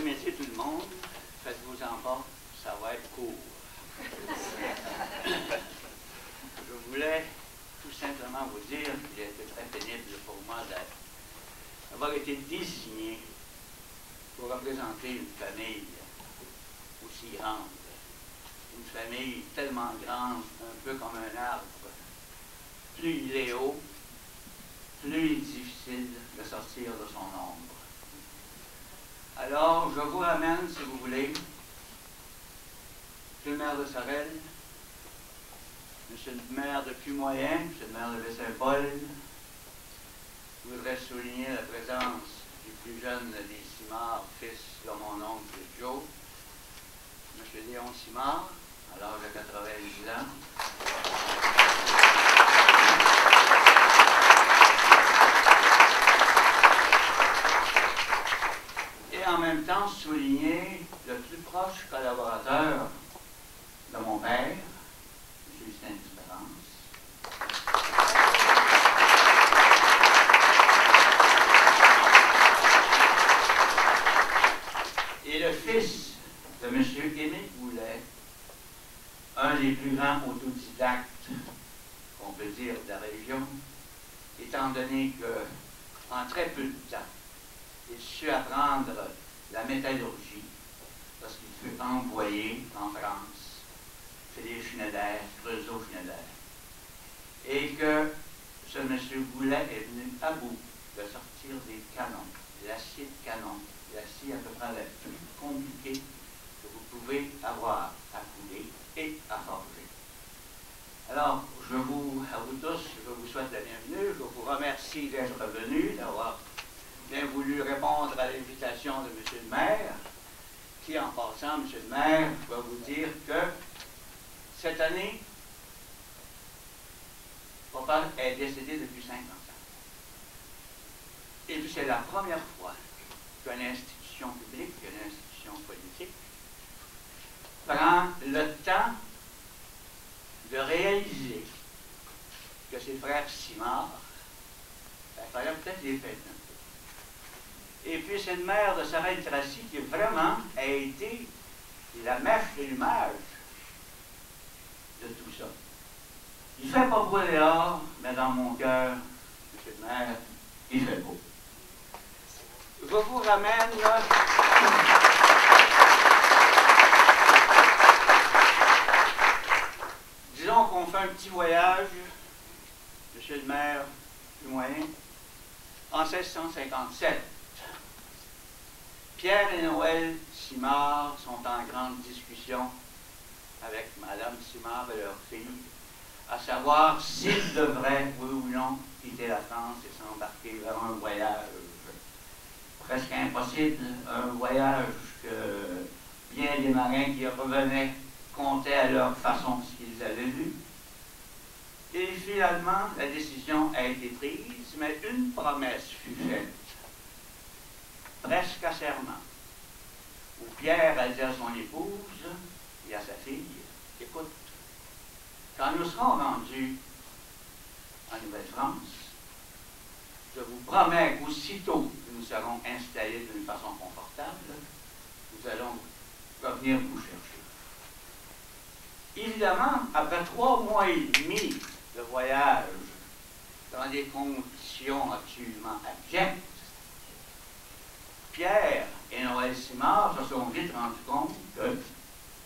remercier tout le monde. Faites-vous-en pas, ça va être court. Je voulais tout simplement vous dire qu'il était très pénible pour moi d'avoir été désigné pour représenter une famille aussi grande. Une famille tellement grande, un peu comme un arbre. Plus il est haut, plus il est difficile de sortir de son ombre. Alors, je vous ramène, si vous voulez, M. le maire de Sorel, M. le maire de Puy-Moyen, M. le maire de Baie-Saint-Paul. Je voudrais souligner la présence du plus jeune des Simard, fils de mon oncle Joe, M. Léon Simard, à l'âge de 90 ans. Et en même temps souligner le plus proche collaborateur de mon père, M. Justin Espérance. Et le fils de M. Émile Goulet, un des plus grands autodidactes, qu'on peut dire, de la région, étant donné qu'en très peu de temps, il sut apprendre la métallurgie lorsqu'il fut envoyé en France chez les Schneider, Creusot Schneider. Et que ce M. Goulet est venu à bout de sortir des canons, l'acier de canon, l'acier à peu près le plus compliqué que vous pouvez avoir à couler et à forger. Alors, à vous tous, je vous souhaite la bienvenue. Je vous remercie d'être venus, d'avoir bien voulu répondre à l'invitation de M. le maire, qui, en passant, M. le maire, je vais vous dire que cette année, papa est décédé depuis 50 ans. Et puis c'est la première fois qu'une institution publique, qu'une institution politique, prend le temps de réaliser que ses frères Simard, il fallait peut-être les fêter un peu. Et puis c'est le maire de Sorel-Tracy qui vraiment a été la mèche et l'image de tout ça. Il ne fait pas beau dehors, mais dans mon cœur, M. le maire, il fait beau. Je vous ramène là. Disons qu'on fait un petit voyage, M. le maire du moyen, en 1657. Pierre et Noël Simard sont en grande discussion avec Mme Simard et leur fille, à savoir s'ils devraient, oui ou non, quitter la France et s'embarquer vers un voyage presque impossible, un voyage que bien des marins qui revenaient comptaient à leur façon ce qu'ils avaient vu. Et finalement, la décision a été prise, mais une promesse fut faite, presque à serment, où Pierre a dit à son épouse et à sa fille, écoute, quand nous serons rendus en Nouvelle-France, je vous promets qu'aussitôt que nous serons installés d'une façon confortable, nous allons revenir vous chercher. Évidemment, après 3 mois et demi de voyage, dans des conditions absolument abjectes, Pierre et Noël Simard se sont vite rendus compte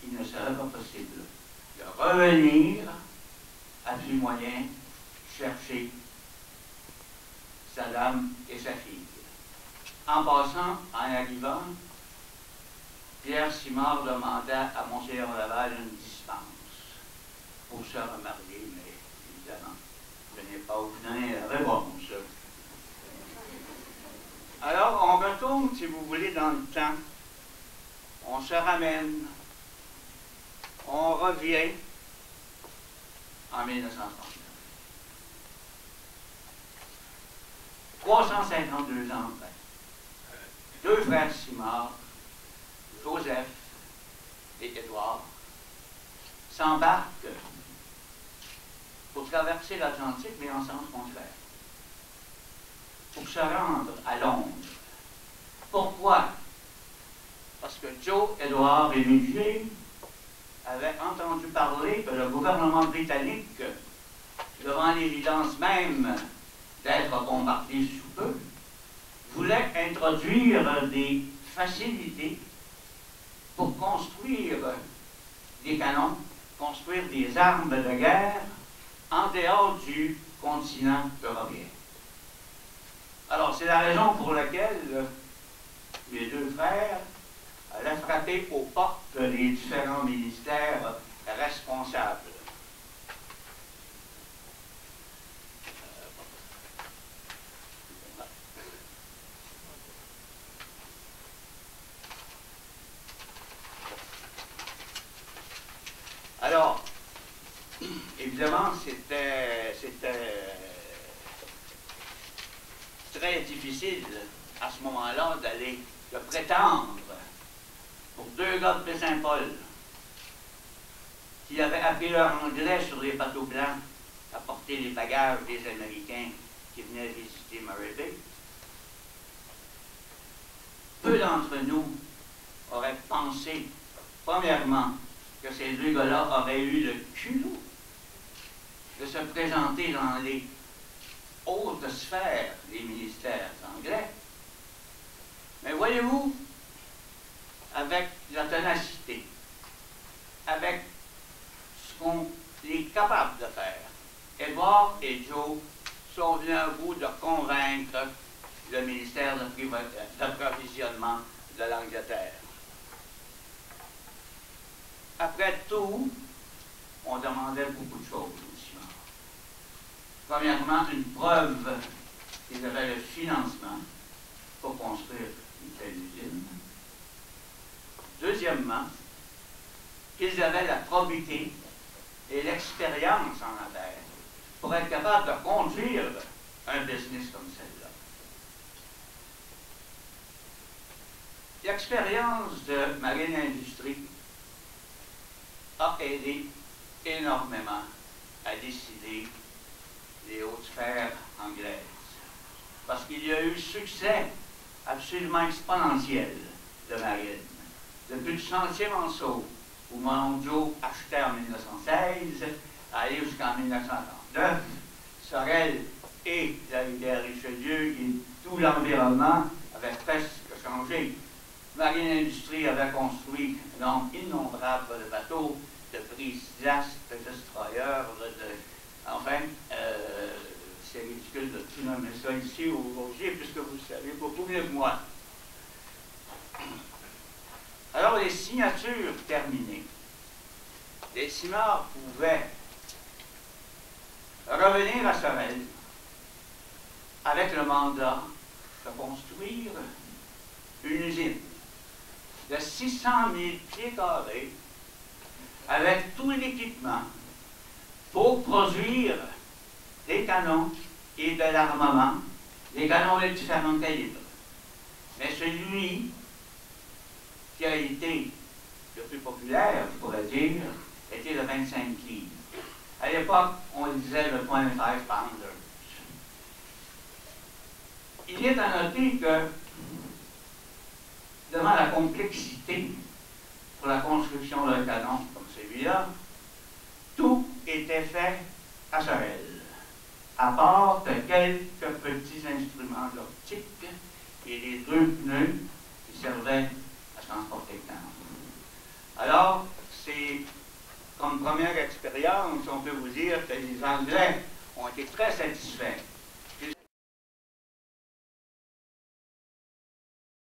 qu'il ne serait pas possible de revenir à Puy-Moyen chercher sa dame et sa fille. En passant, en arrivant, Pierre Simard demanda à Monseigneur Laval une dispense pour se remarier, mais évidemment, je n'ai pas obtenu la réponse. Alors, on retourne, si vous voulez, dans le temps. On se ramène. On revient en 1939. 352 ans après. 2 frères Simard, Joseph et Édouard, s'embarquent pour traverser l'Atlantique, mais en sens contraire, pour se rendre à Londres. Pourquoi? parce que Joe Edward Rémigier avait entendu parler que le gouvernement britannique, devant l'évidence même d'être bombardé sous peu, voulait introduire des facilités pour construire des canons, construire des armes de guerre en dehors du continent européen. Alors, c'est la raison pour laquelle mes deux frères allaient frapper aux portes des différents ministères responsables. Alors, évidemment, c'était très difficile à ce moment-là de prétendre pour deux gars de Saint-Paul qui avaient appris leur anglais sur les bateaux blancs à porter les bagages des Américains qui venaient visiter Murray Bay. Peu d'entre nous auraient pensé, premièrement, que ces deux gars-là auraient eu le culot de se présenter dans les hautes sphères des ministères anglais. Mais voyez-vous, avec la ténacité, avec ce qu'on est capable de faire, Edward et Joe sont venus à bout de convaincre le ministère d'approvisionnement de l'Angleterre. Après tout, on demandait beaucoup de choses au ciment. Premièrement, une preuve qu'ils avaient le financement pour construire une telle usine. Deuxièmement, qu'ils avaient la probité et l'expérience en affaires pour être capables de conduire un business comme celle-là. L'expérience de Marine Industrie a aidé énormément à décider les hautes sphères anglaises. Parce qu'il y a eu succès absolument exponentiel de Marine. Depuis le chantier Monceau, où mon Joe achetait en 1916, aller jusqu'en 1939, Sorel et la rivière Richelieu et tout l'environnement avaient presque changé. Marine Industrie avait construit un nombre innombrable de bateaux, de brise-glaces, de destroyers, enfin, c'est ridicule de tout nommer ça ici aujourd'hui, puisque vous le savez beaucoup mieux que moi. Alors, les signatures terminées, les cimards pouvaient revenir à Sorel avec le mandat de construire une usine de 600 000 pieds carrés avec tout l'équipement pour produire des canons et de l'armement, des canons de différents calibres. Mais celui qui a été le plus populaire, je pourrais dire, était le 25 livres. À l'époque, on disait le 25 pounder. Il est à noter que, devant la complexité pour la construction d'un canon comme celui-là, tout était fait à Sorel, à part de quelques petits instruments d'optique et les deux pneus qui servaient à transporter le canon. Alors, c'est comme première expérience, on peut vous dire que les Anglais ont été très satisfaits